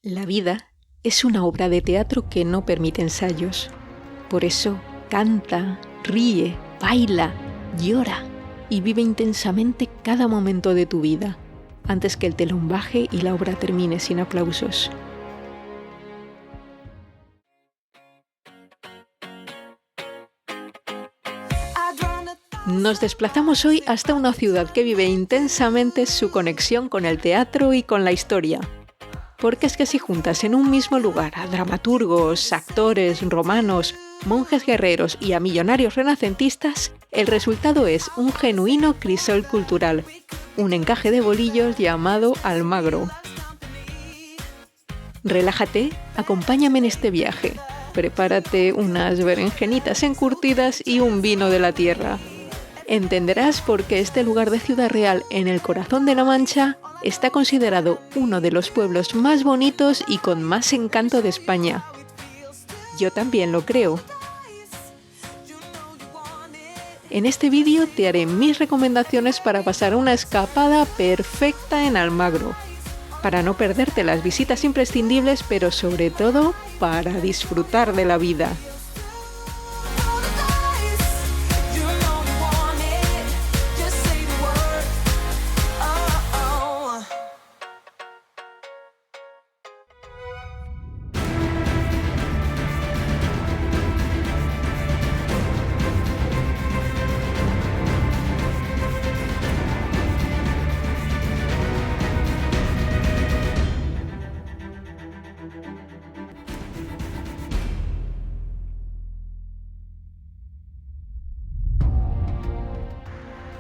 La vida es una obra de teatro que no permite ensayos. Por eso, canta, ríe, baila, llora y vive intensamente cada momento de tu vida, antes que el telón baje y la obra termine sin aplausos. Nos desplazamos hoy hasta una ciudad que vive intensamente su conexión con el teatro y con la historia. Porque es que si juntas en un mismo lugar a dramaturgos, actores, romanos, monjes guerreros y a millonarios renacentistas, el resultado es un genuino crisol cultural, un encaje de bolillos llamado Almagro. Relájate, acompáñame en este viaje, prepárate unas berenjenitas encurtidas y un vino de la tierra. Entenderás por qué este lugar de Ciudad Real, en el corazón de La Mancha, está considerado uno de los pueblos más bonitos y con más encanto de España. Yo también lo creo. En este vídeo te haré mis recomendaciones para pasar una escapada perfecta en Almagro, para no perderte las visitas imprescindibles, pero sobre todo para disfrutar de la vida.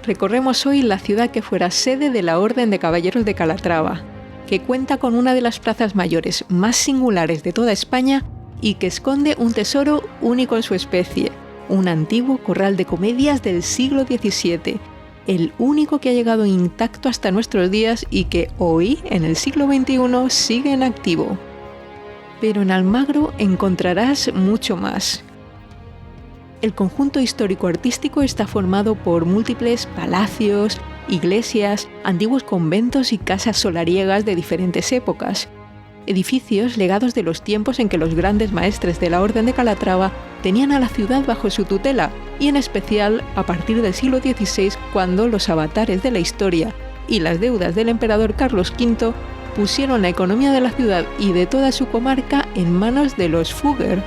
Recorremos hoy la ciudad que fuera sede de la Orden de Caballeros de Calatrava, que cuenta con una de las plazas mayores más singulares de toda España y que esconde un tesoro único en su especie, un antiguo corral de comedias del siglo XVII, el único que ha llegado intacto hasta nuestros días y que hoy, en el siglo XXI, sigue en activo. Pero en Almagro encontrarás mucho más. El conjunto histórico-artístico está formado por múltiples palacios, iglesias, antiguos conventos y casas solariegas de diferentes épocas. Edificios legados de los tiempos en que los grandes maestres de la Orden de Calatrava tenían a la ciudad bajo su tutela, y en especial a partir del siglo XVI, cuando los avatares de la historia y las deudas del emperador Carlos V pusieron la economía de la ciudad y de toda su comarca en manos de los Fugger,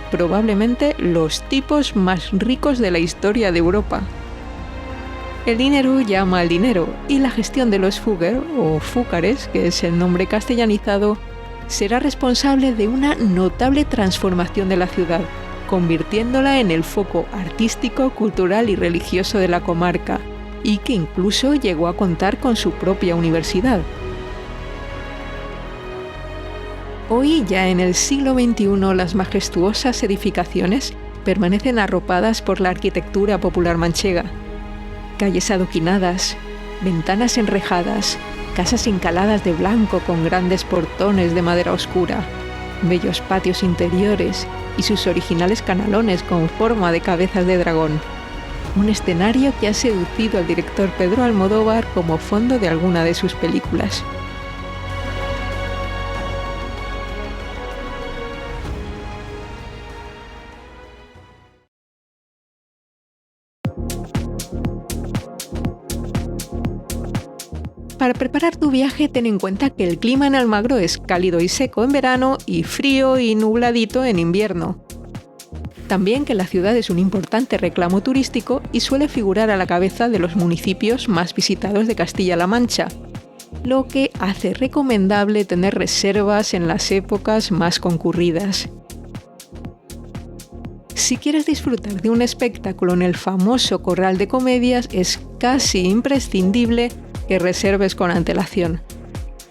probablemente los tipos más ricos de la historia de Europa. El dinero llama al dinero y la gestión de los Fugger, o Fúcares, que es el nombre castellanizado, será responsable de una notable transformación de la ciudad, convirtiéndola en el foco artístico, cultural y religioso de la comarca, y que incluso llegó a contar con su propia universidad. Hoy, ya en el siglo XXI, las majestuosas edificaciones permanecen arropadas por la arquitectura popular manchega. Calles adoquinadas, ventanas enrejadas, casas encaladas de blanco con grandes portones de madera oscura, bellos patios interiores y sus originales canalones con forma de cabezas de dragón. Un escenario que ha seducido al director Pedro Almodóvar como fondo de alguna de sus películas. Para preparar tu viaje, ten en cuenta que el clima en Almagro es cálido y seco en verano y frío y nubladito en invierno. También que la ciudad es un importante reclamo turístico y suele figurar a la cabeza de los municipios más visitados de Castilla-La Mancha, lo que hace recomendable tener reservas en las épocas más concurridas. Si quieres disfrutar de un espectáculo en el famoso corral de comedias, es casi imprescindible que reserves con antelación.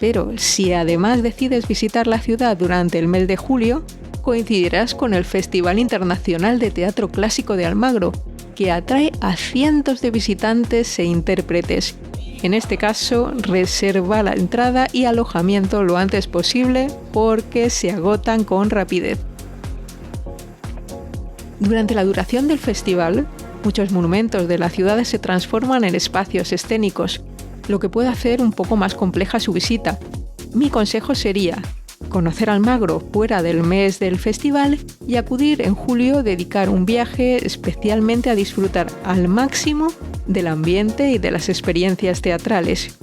Pero si además decides visitar la ciudad durante el mes de julio, coincidirás con el Festival Internacional de Teatro Clásico de Almagro, que atrae a cientos de visitantes e intérpretes. En este caso, reserva la entrada y alojamiento lo antes posible porque se agotan con rapidez. Durante la duración del festival, muchos monumentos de la ciudad se transforman en espacios escénicos, lo que puede hacer un poco más compleja su visita. Mi consejo sería conocer Almagro fuera del mes del festival y acudir en julio, dedicar un viaje especialmente a disfrutar al máximo del ambiente y de las experiencias teatrales.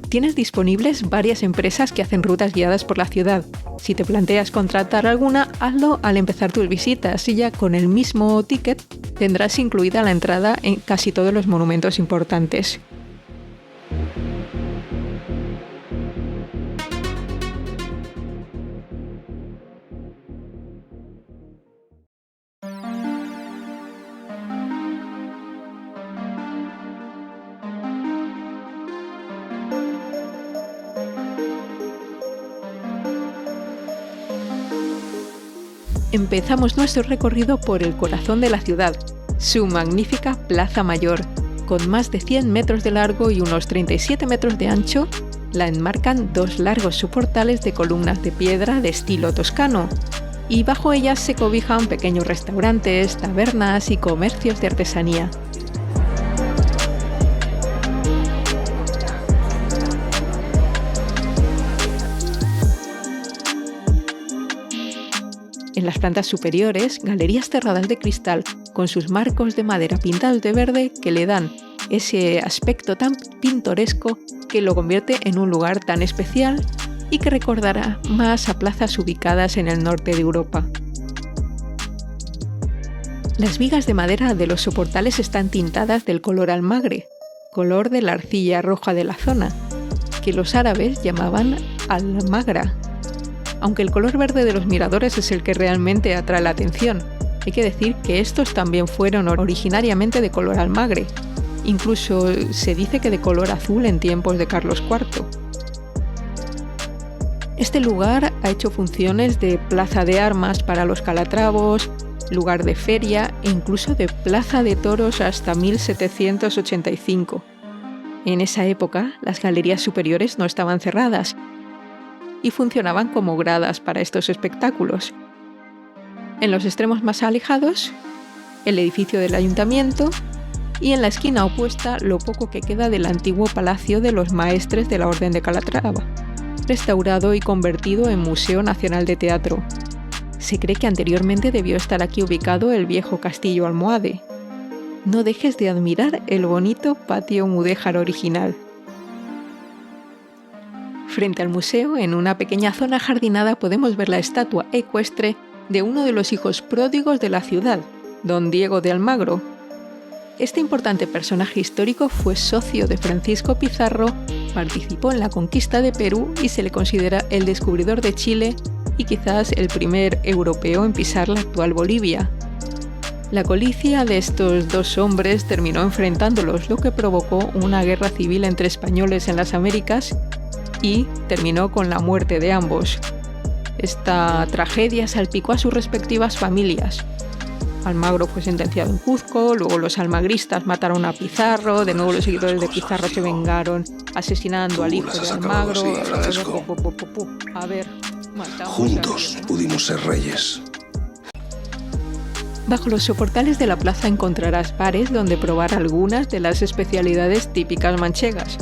Tienes disponibles varias empresas que hacen rutas guiadas por la ciudad. Si te planteas contratar alguna, hazlo al empezar tus visitas y ya con el mismo ticket tendrás incluida la entrada en casi todos los monumentos importantes. Empezamos nuestro recorrido por el corazón de la ciudad, su magnífica Plaza Mayor. Con más de 100 metros de largo y unos 37 metros de ancho, la enmarcan dos largos soportales de columnas de piedra de estilo toscano, y bajo ellas se cobijan pequeños restaurantes, tabernas y comercios de artesanía. En las plantas superiores, galerías cerradas de cristal con sus marcos de madera pintados de verde que le dan ese aspecto tan pintoresco que lo convierte en un lugar tan especial y que recordará más a plazas ubicadas en el norte de Europa. Las vigas de madera de los soportales están tintadas del color almagre, color de la arcilla roja de la zona, que los árabes llamaban almagra. Aunque el color verde de los miradores es el que realmente atrae la atención, hay que decir que estos también fueron originariamente de color almagre. Incluso se dice que de color azul en tiempos de Carlos IV. Este lugar ha hecho funciones de plaza de armas para los calatravos, lugar de feria e incluso de plaza de toros hasta 1785. En esa época, las galerías superiores no estaban cerradas y funcionaban como gradas para estos espectáculos. En los extremos más alejados, el edificio del ayuntamiento y en la esquina opuesta lo poco que queda del antiguo palacio de los maestres de la Orden de Calatrava, restaurado y convertido en Museo Nacional de Teatro. Se cree que anteriormente debió estar aquí ubicado el viejo castillo almohade. No dejes de admirar el bonito patio mudéjar original. Frente al museo, en una pequeña zona jardinada, podemos ver la estatua ecuestre de uno de los hijos pródigos de la ciudad, don Diego de Almagro. Este importante personaje histórico fue socio de Francisco Pizarro, participó en la conquista de Perú y se le considera el descubridor de Chile y quizás el primer europeo en pisar la actual Bolivia. La codicia de estos dos hombres terminó enfrentándolos, lo que provocó una guerra civil entre españoles en las Américas y terminó con la muerte de ambos. Esta tragedia salpicó a sus respectivas familias. Almagro fue sentenciado en Cuzco, luego los almagristas mataron a Pizarro, de nuevo los seguidores de Pizarro se vengaron asesinando al hijo de Almagro. A ver, juntos pudimos ser reyes. Bajo los soportales de la plaza encontrarás bares donde probar algunas de las especialidades típicas manchegas,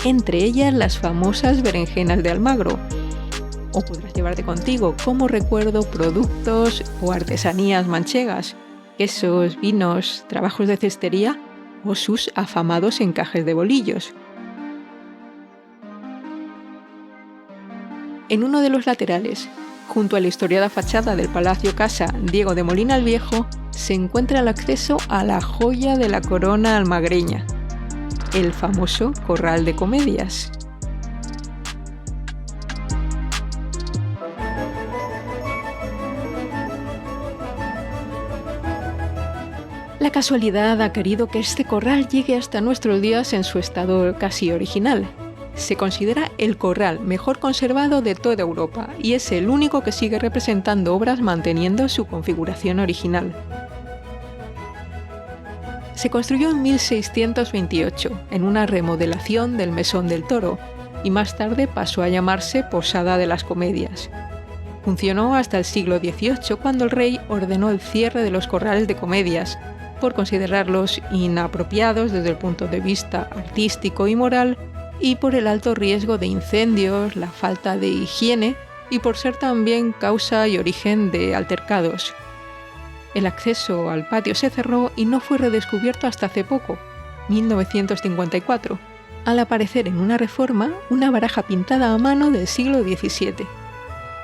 entre ellas las famosas berenjenas de Almagro. O podrás llevarte contigo como recuerdo productos o artesanías manchegas, quesos, vinos, trabajos de cestería o sus afamados encajes de bolillos. En uno de los laterales, junto a la historiada fachada del Palacio Casa Diego de Molina el Viejo, se encuentra el acceso a la joya de la corona almagreña, el famoso Corral de Comedias. La casualidad ha querido que este corral llegue hasta nuestros días en su estado casi original. Se considera el corral mejor conservado de toda Europa y es el único que sigue representando obras manteniendo su configuración original. Se construyó en 1628, en una remodelación del Mesón del Toro, y más tarde pasó a llamarse Posada de las Comedias. Funcionó hasta el siglo XVIII, cuando el rey ordenó el cierre de los corrales de comedias, por considerarlos inapropiados desde el punto de vista artístico y moral, y por el alto riesgo de incendios, la falta de higiene y por ser también causa y origen de altercados. El acceso al patio se cerró y no fue redescubierto hasta hace poco, 1954, al aparecer en una reforma una baraja pintada a mano del siglo XVII.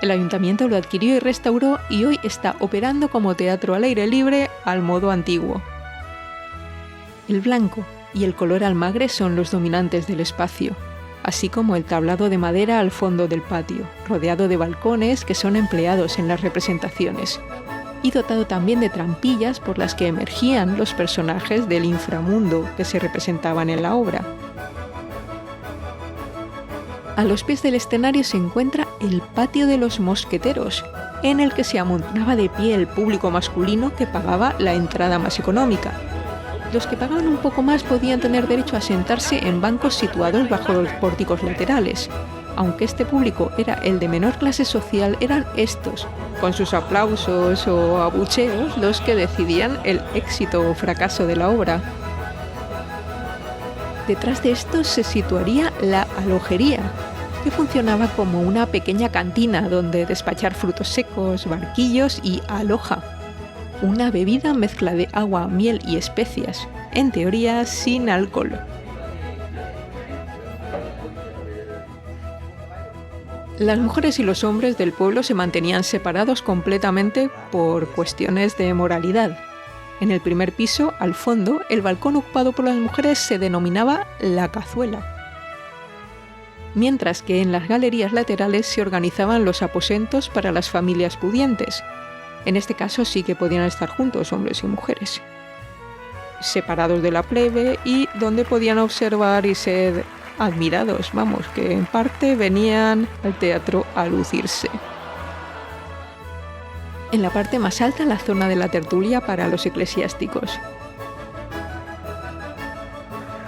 El ayuntamiento lo adquirió y restauró y hoy está operando como teatro al aire libre al modo antiguo. El blanco y el color almagre son los dominantes del espacio, así como el tablado de madera al fondo del patio, rodeado de balcones que son empleados en las representaciones, y dotado también de trampillas por las que emergían los personajes del inframundo que se representaban en la obra. A los pies del escenario se encuentra el patio de los mosqueteros, en el que se amontonaba de pie el público masculino que pagaba la entrada más económica. Los que pagaban un poco más podían tener derecho a sentarse en bancos situados bajo los pórticos laterales. Aunque este público era el de menor clase social, eran estos, con sus aplausos o abucheos, los que decidían el éxito o fracaso de la obra. Detrás de esto se situaría la alojería, que funcionaba como una pequeña cantina donde despachar frutos secos, barquillos y aloja, una bebida mezcla de agua, miel y especias, en teoría sin alcohol. Las mujeres y los hombres del pueblo se mantenían separados completamente por cuestiones de moralidad. En el primer piso, al fondo, el balcón ocupado por las mujeres se denominaba la cazuela, mientras que en las galerías laterales se organizaban los aposentos para las familias pudientes. En este caso sí que podían estar juntos hombres y mujeres, separados de la plebe y donde podían observar y ser admirados, que en parte venían al teatro a lucirse. En la parte más alta, la zona de la tertulia para los eclesiásticos.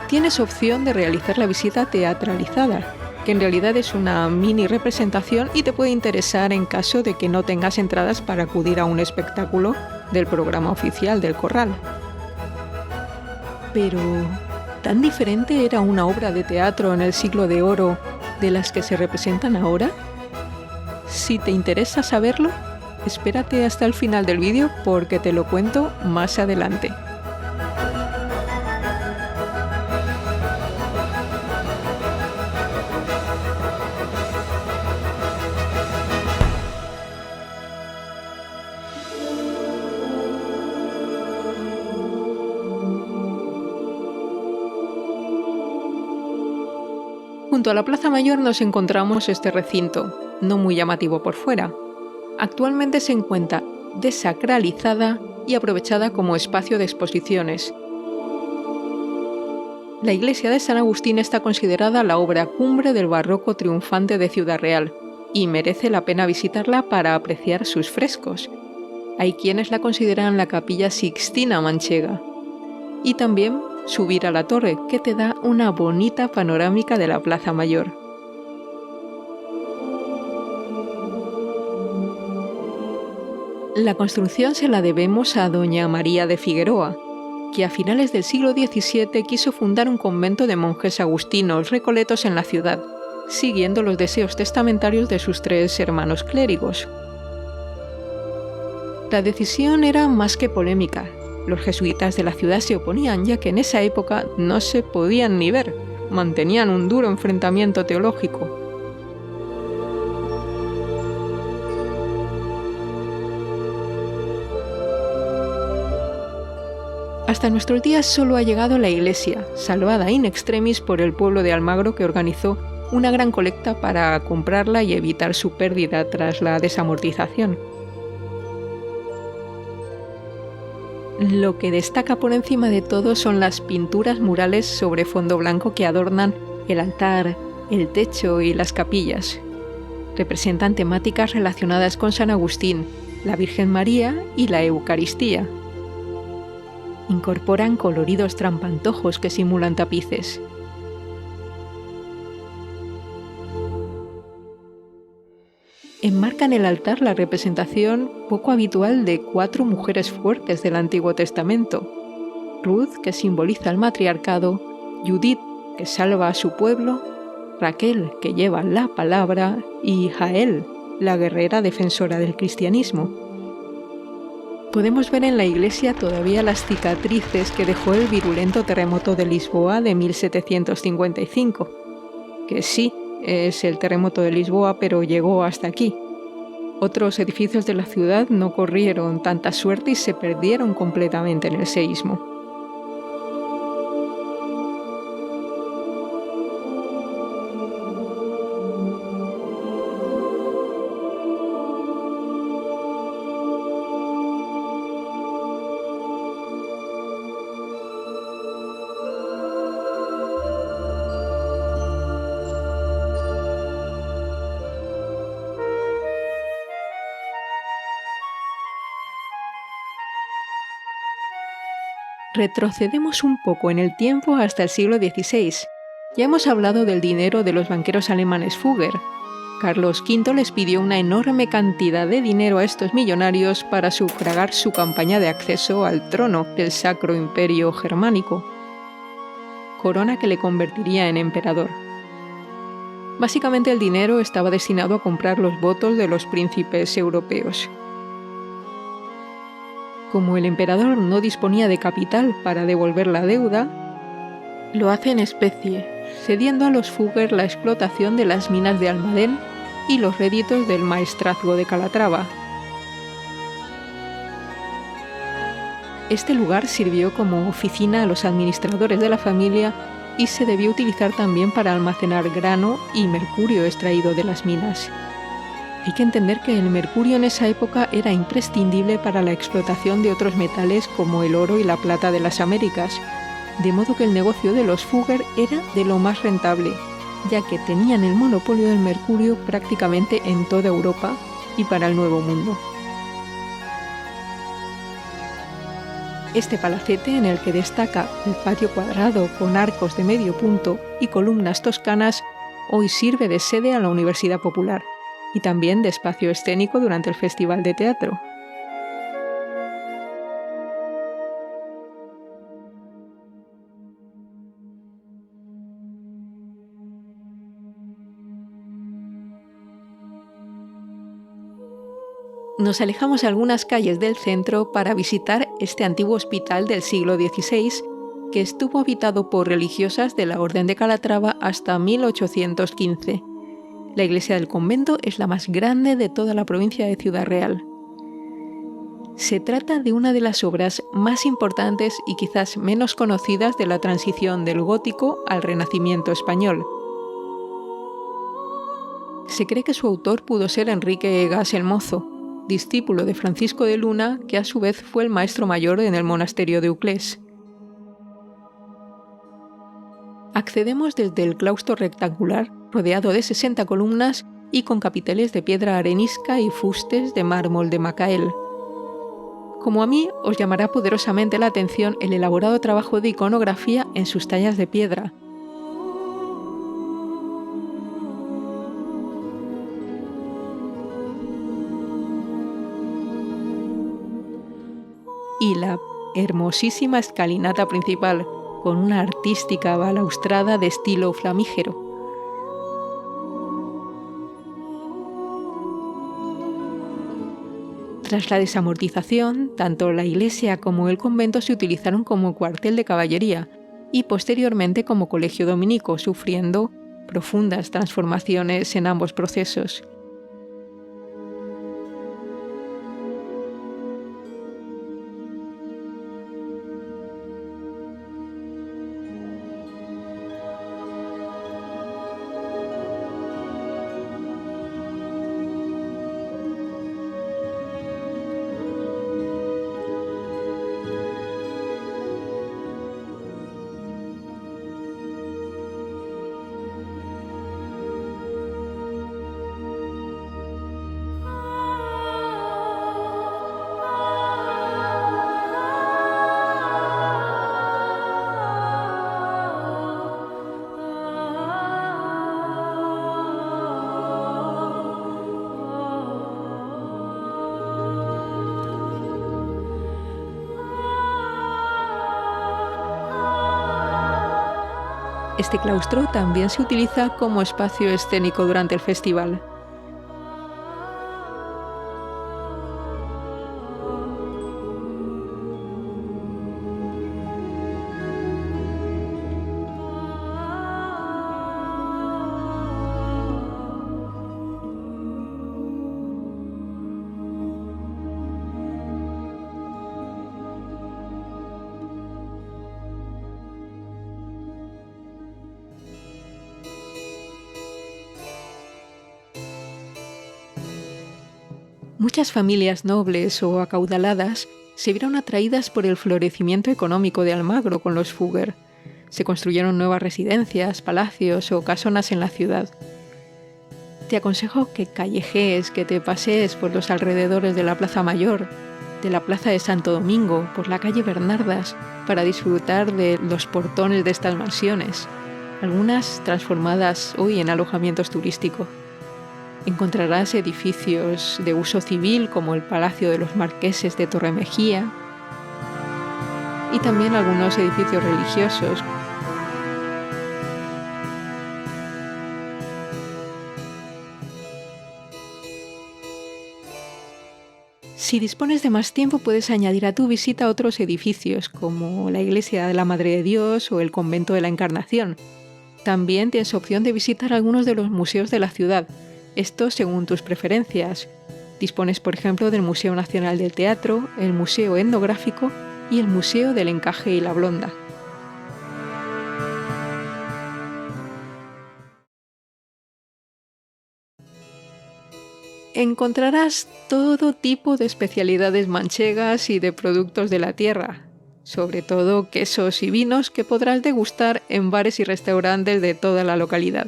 Tienes opción de realizar la visita teatralizada, que en realidad es una mini representación y te puede interesar en caso de que no tengas entradas para acudir a un espectáculo del programa oficial del Corral. Pero, ¿tan diferente era una obra de teatro en el siglo de oro de las que se representan ahora? Si te interesa saberlo, espérate hasta el final del vídeo porque te lo cuento más adelante. Junto a la Plaza Mayor nos encontramos este recinto, no muy llamativo por fuera. Actualmente se encuentra desacralizada y aprovechada como espacio de exposiciones. La iglesia de San Agustín está considerada la obra cumbre del barroco triunfante de Ciudad Real y merece la pena visitarla para apreciar sus frescos. Hay quienes la consideran la Capilla Sixtina manchega. Y también subir a la torre, que te da una bonita panorámica de la Plaza Mayor. La construcción se la debemos a doña María de Figueroa, que a finales del siglo XVII quiso fundar un convento de monjes agustinos recoletos en la ciudad, siguiendo los deseos testamentarios de sus 3 hermanos clérigos. La decisión era más que polémica. Los jesuitas de la ciudad se oponían, ya que en esa época no se podían ni ver, mantenían un duro enfrentamiento teológico. Hasta nuestros días solo ha llegado la iglesia, salvada in extremis por el pueblo de Almagro, que organizó una gran colecta para comprarla y evitar su pérdida tras la desamortización. Lo que destaca por encima de todo son las pinturas murales sobre fondo blanco que adornan el altar, el techo y las capillas. Representan temáticas relacionadas con San Agustín, la Virgen María y la Eucaristía. Incorporan coloridos trampantojos que simulan tapices. Enmarca en el altar la representación poco habitual de 4 mujeres fuertes del Antiguo Testamento, Ruth, que simboliza el matriarcado, Judith, que salva a su pueblo, Raquel, que lleva la palabra, y Jael, la guerrera defensora del cristianismo. Podemos ver en la iglesia todavía las cicatrices que dejó el virulento terremoto de Lisboa de 1755, que sí, es el terremoto de Lisboa, pero llegó hasta aquí. Otros edificios de la ciudad no corrieron tanta suerte y se perdieron completamente en el seísmo. Retrocedemos un poco en el tiempo hasta el siglo XVI. Ya hemos hablado del dinero de los banqueros alemanes Fugger. Carlos V les pidió una enorme cantidad de dinero a estos millonarios para sufragar su campaña de acceso al trono del Sacro Imperio Germánico, corona que le convertiría en emperador. Básicamente el dinero estaba destinado a comprar los votos de los príncipes europeos. Como el emperador no disponía de capital para devolver la deuda, lo hace en especie, cediendo a los Fugger la explotación de las minas de Almadén y los réditos del maestrazgo de Calatrava. Este lugar sirvió como oficina a los administradores de la familia y se debió utilizar también para almacenar grano y mercurio extraído de las minas. Hay que entender que el mercurio en esa época era imprescindible para la explotación de otros metales como el oro y la plata de las Américas, de modo que el negocio de los Fugger era de lo más rentable, ya que tenían el monopolio del mercurio prácticamente en toda Europa y para el Nuevo Mundo. Este palacete, en el que destaca el patio cuadrado con arcos de medio punto y columnas toscanas, hoy sirve de sede a la Universidad Popular y también de espacio escénico durante el Festival de Teatro. Nos alejamos algunas calles del centro para visitar este antiguo hospital del siglo XVI, que estuvo habitado por religiosas de la Orden de Calatrava hasta 1815. La iglesia del convento es la más grande de toda la provincia de Ciudad Real. Se trata de una de las obras más importantes y quizás menos conocidas de la transición del gótico al Renacimiento español. Se cree que su autor pudo ser Enrique Egas el Mozo, discípulo de Francisco de Luna, que a su vez fue el maestro mayor en el monasterio de Uclés. Accedemos desde el claustro rectangular, rodeado de 60 columnas y con capiteles de piedra arenisca y fustes de mármol de Macael. Como a mí, os llamará poderosamente la atención el elaborado trabajo de iconografía en sus tallas de piedra. Y la hermosísima escalinata principal, con una artística balaustrada de estilo flamígero. Tras la desamortización, tanto la iglesia como el convento se utilizaron como cuartel de caballería y posteriormente como colegio dominico, sufriendo profundas transformaciones en ambos procesos. Este claustro también se utiliza como espacio escénico durante el festival. Muchas familias nobles o acaudaladas se vieron atraídas por el florecimiento económico de Almagro con los Fugger. Se construyeron nuevas residencias, palacios o casonas en la ciudad. Te aconsejo que callejees, que te pasees por los alrededores de la Plaza Mayor, de la Plaza de Santo Domingo, por la calle Bernardas, para disfrutar de los portones de estas mansiones, algunas transformadas hoy en alojamientos turísticos. Encontrarás edificios de uso civil como el Palacio de los Marqueses de Torremejía y también algunos edificios religiosos. Si dispones de más tiempo, puedes añadir a tu visita otros edificios como la Iglesia de la Madre de Dios o el Convento de la Encarnación. También tienes opción de visitar algunos de los museos de la ciudad. Esto según tus preferencias. Dispones, por ejemplo, del Museo Nacional del Teatro, el Museo Etnográfico y el Museo del Encaje y la Blonda. Encontrarás todo tipo de especialidades manchegas y de productos de la tierra, sobre todo quesos y vinos que podrás degustar en bares y restaurantes de toda la localidad.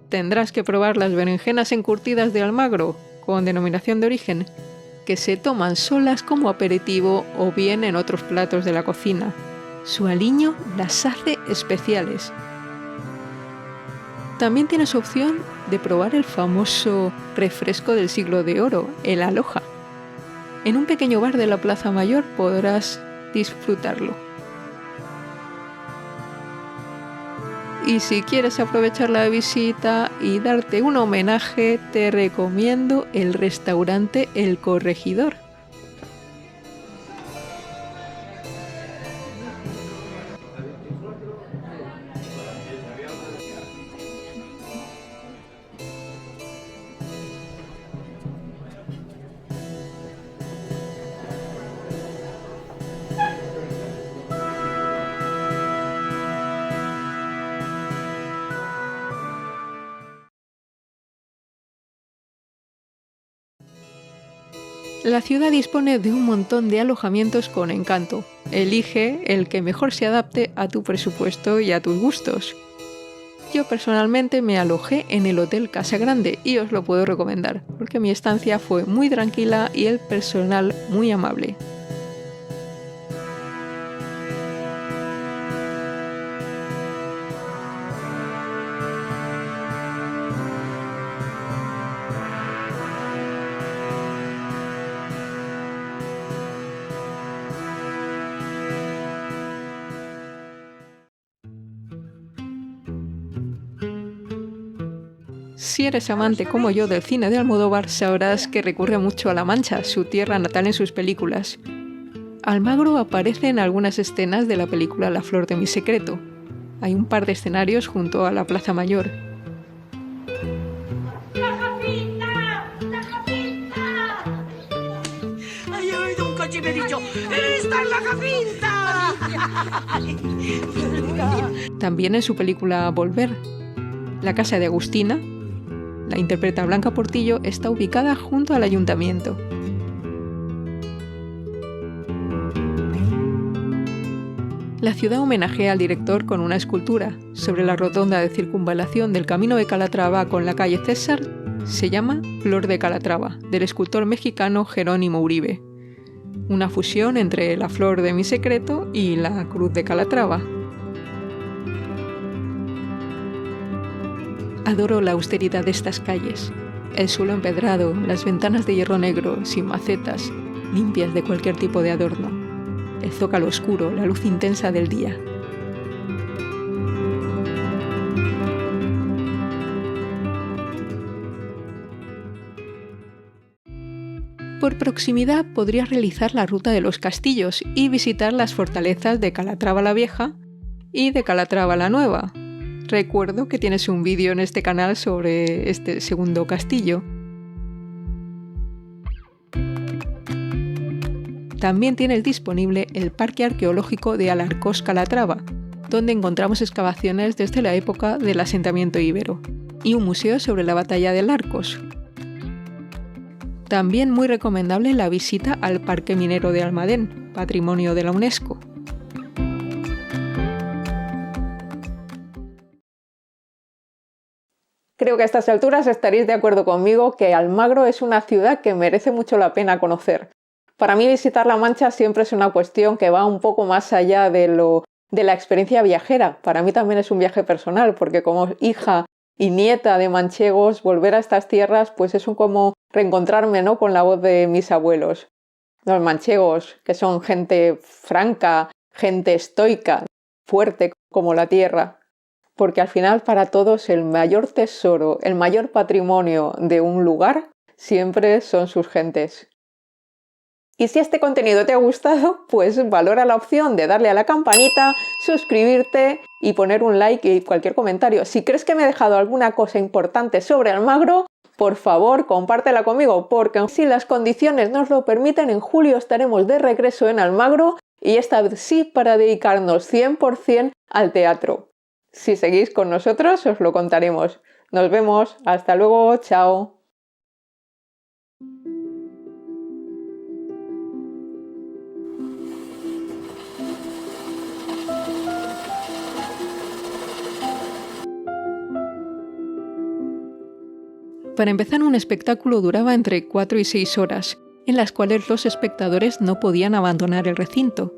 Tendrás que probar las berenjenas encurtidas de Almagro, con denominación de origen, que se toman solas como aperitivo o bien en otros platos de la cocina. Su aliño las hace especiales. También tienes opción de probar el famoso refresco del siglo de oro, el Aloja. En un pequeño bar de la Plaza Mayor podrás disfrutarlo. Y si quieres aprovechar la visita y darte un homenaje, te recomiendo el restaurante El Corregidor. La ciudad dispone de un montón de alojamientos con encanto. Elige el que mejor se adapte a tu presupuesto y a tus gustos. Yo personalmente me alojé en el Hotel Casa Grande y os lo puedo recomendar, porque mi estancia fue muy tranquila y el personal muy amable. Si eres amante como yo del cine de Almodóvar, sabrás que recurre mucho a La Mancha, su tierra natal, en sus películas. Almagro aparece en algunas escenas de la película La flor de mi secreto. Hay un par de escenarios junto a la Plaza Mayor. ¡La Jacinta! ¡La Jacinta! ¡Ay, he oído un coche y me he dicho! ¡Esta es la Jacinta! También en su película Volver. La casa de Agustina, la interpreta Blanca Portillo, está ubicada junto al ayuntamiento. La ciudad homenajea al director con una escultura sobre la rotonda de circunvalación del Camino de Calatrava con la calle César. Se llama Flor de Calatrava, del escultor mexicano Jerónimo Uribe. Una fusión entre la flor de mi secreto y la cruz de Calatrava. Adoro la austeridad de estas calles. El suelo empedrado, las ventanas de hierro negro, sin macetas, limpias de cualquier tipo de adorno. El zócalo oscuro, la luz intensa del día. por proximidad podrías realizar la ruta de los castillos y visitar las fortalezas de Calatrava la Vieja y de Calatrava la Nueva. Recuerdo que tienes un vídeo en este canal sobre este segundo castillo. También tienes disponible el Parque Arqueológico de Alarcós Calatrava, donde encontramos excavaciones desde la época del asentamiento íbero, y un museo sobre la batalla de Alarcos. También muy recomendable la visita al Parque Minero de Almadén, Patrimonio de la UNESCO. Creo que a estas alturas estaréis de acuerdo conmigo que Almagro es una ciudad que merece mucho la pena conocer. Para mí visitar La Mancha siempre es una cuestión que va un poco más allá de la experiencia viajera. Para mí también es un viaje personal, porque como hija y nieta de manchegos, volver a estas tierras pues es como reencontrarme, ¿no?, con la voz de mis abuelos. Los manchegos, que son gente franca, gente estoica, fuerte como la tierra. Porque al final para todos el mayor tesoro, el mayor patrimonio de un lugar siempre son sus gentes. Y si este contenido te ha gustado, pues valora la opción de darle a la campanita, suscribirte y poner un like y cualquier comentario. Si crees que me he dejado alguna cosa importante sobre Almagro, por favor, compártela conmigo, porque si las condiciones nos lo permiten, en julio estaremos de regreso en Almagro y esta vez sí para dedicarnos 100% al teatro. Si seguís con nosotros, os lo contaremos. Nos vemos. Hasta luego. Chao. Para empezar, un espectáculo duraba entre 4 y 6 horas, en las cuales los espectadores no podían abandonar el recinto.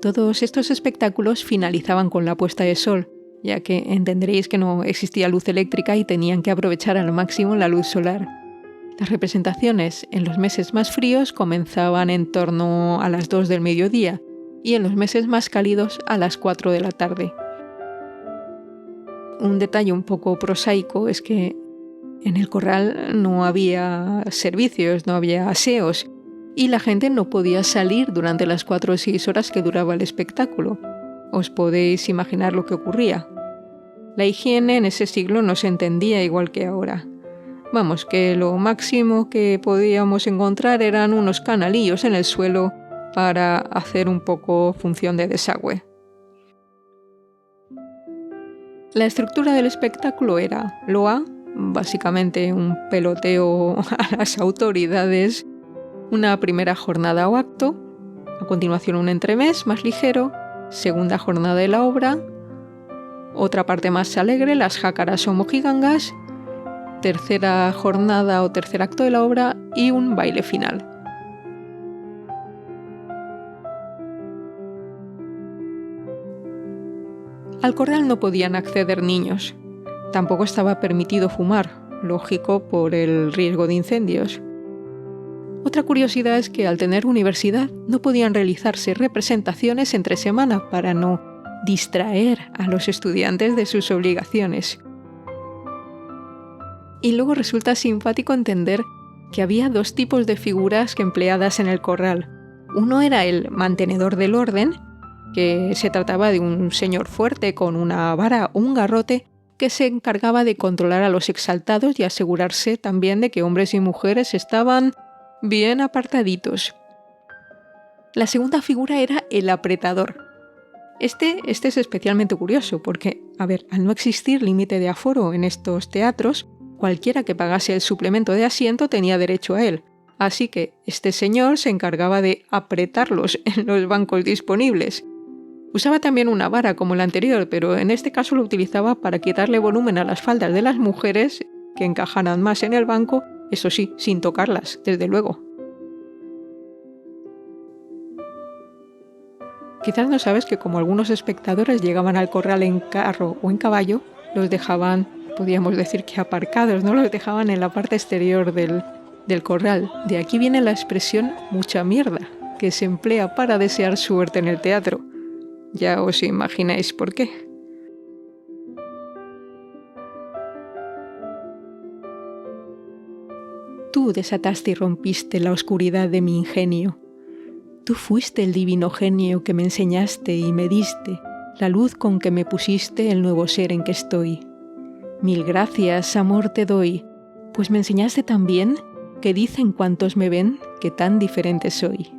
Todos estos espectáculos finalizaban con la puesta de sol, ya que entenderéis que no existía luz eléctrica y tenían que aprovechar al máximo la luz solar. Las representaciones en los meses más fríos comenzaban en torno a las 2 del mediodía y en los meses más cálidos a las 4 de la tarde. Un detalle un poco prosaico es que en el corral no había servicios, no había aseos y la gente no podía salir durante las 4 o 6 horas que duraba el espectáculo. Os podéis imaginar lo que ocurría. La higiene en ese siglo no se entendía igual que ahora. Vamos, que lo máximo que podíamos encontrar eran unos canalillos en el suelo para hacer un poco función de desagüe. La estructura del espectáculo era loa, básicamente un peloteo a las autoridades, una primera jornada o acto, a continuación un entremés más ligero, segunda jornada de la obra, otra parte más alegre, las jácaras o mojigangas, tercera jornada o tercer acto de la obra y un baile final. Al corral no podían acceder niños. Tampoco estaba permitido fumar, lógico por el riesgo de incendios. Otra curiosidad es que al tener universidad no podían realizarse representaciones entre semana para no distraer a los estudiantes de sus obligaciones. Y luego resulta simpático entender que había 2 tipos de figuras empleadas en el corral. Uno era el mantenedor del orden, que se trataba de un señor fuerte con una vara o un garrote que se encargaba de controlar a los exaltados y asegurarse también de que hombres y mujeres estaban bien apartaditos. La segunda figura era el apretador. Este es especialmente curioso porque, al no existir límite de aforo en estos teatros, cualquiera que pagase el suplemento de asiento tenía derecho a él. Así que este señor se encargaba de apretarlos en los bancos disponibles. Usaba también una vara como la anterior, pero en este caso lo utilizaba para quitarle volumen a las faldas de las mujeres que encajaran más en el banco, eso sí, sin tocarlas, desde luego. Quizás no sabes que como algunos espectadores llegaban al corral en carro o en caballo, los dejaban, podríamos decir que aparcados, ¿no? Los dejaban en la parte exterior del corral. De aquí viene la expresión mucha mierda, que se emplea para desear suerte en el teatro. Ya os imagináis por qué. Tú desataste y rompiste la oscuridad de mi ingenio. Tú fuiste el divino genio que me enseñaste y me diste, la luz con que me pusiste el nuevo ser en que estoy. Mil gracias, amor, te doy, pues me enseñaste también que dicen cuantos me ven que tan diferente soy.